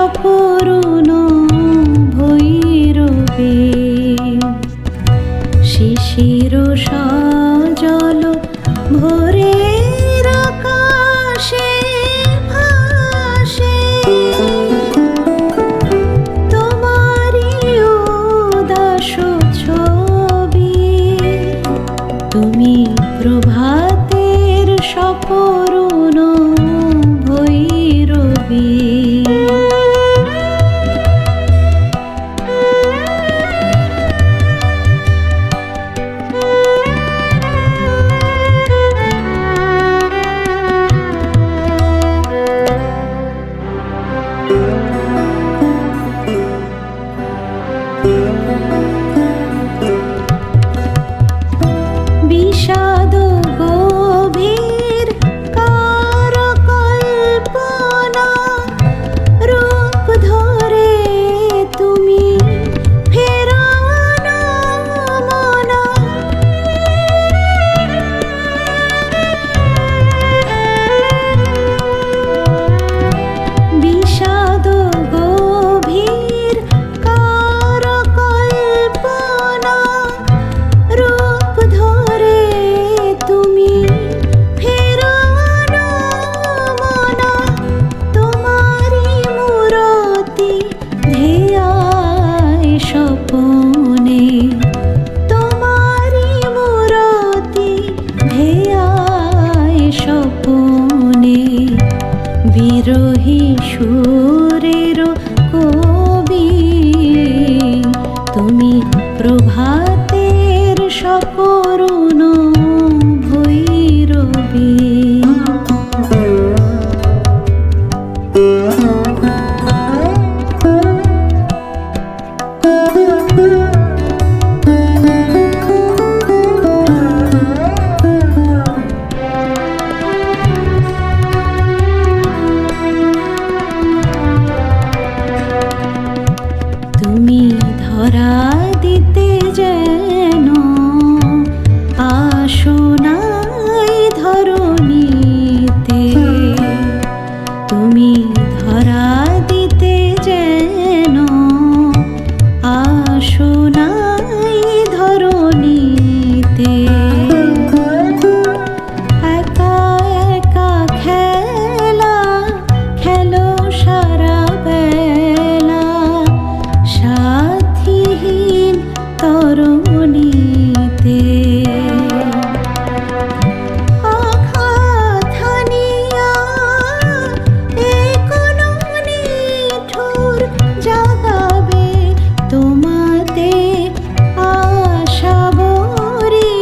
সপূর্ণ ভৈরবে, শিশির সজল ভোরের আকাশে ভাসে তোমারি উদাস ছবি। তুমি প্রভাতের সপূর্ণ ভৈরবী। বিষাদ গভীর কার কল্পনা, রূপ ধরে তুমি ফেরানো মনা। বিষাদ গভীর কার কল্পনা, রূপ ধরে তুমি ফেরানো মনা। তোমারি মূরতি ধ্যায় স্বপনে, তোমারি মূরতি ধ্যায় স্বপনে। বিরহী সুরের কবি, তুমি প্রভাতের সপূর্ণ ভৈরবী। তুমি ধরা দিতে যেন আসো নাই ধরণীতে, তুমি ধরা দিতে যেন আসো নাই ধরণীতে। একা একা খেলা খেলো সারা বেলা, সাথীহীন তরুণীতে। আঘাত হানিয়া এ কোন নিঠুর জাগাবে তোমাতে আশা ভরি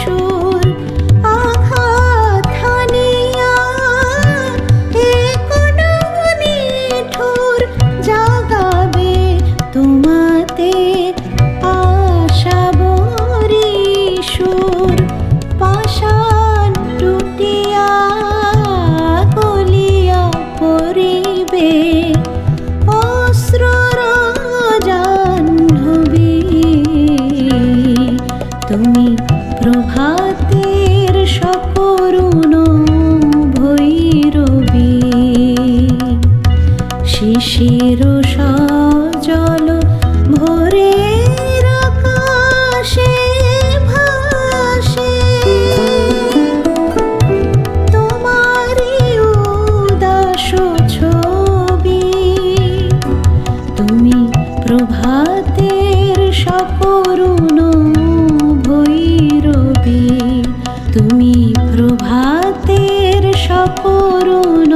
সুর। আঘাত হানিয়া এ কোন নিঠুর জাগাবে তোমাতে আশা ভরি সুর। পাষাণ টুটিয়া গলিয়া পড়িবে অশ্রুর জাহ্নবী। তুমি প্রভাতের সপূর্ণ ভৈরবী, শিশির সজল ভোরের আকাশে ভাসে তোমারি উদাস ছবি। তুমি প্রভাতের সপূর্ণ ভৈরবী, তুমি প্রভাতের সপূর্ণ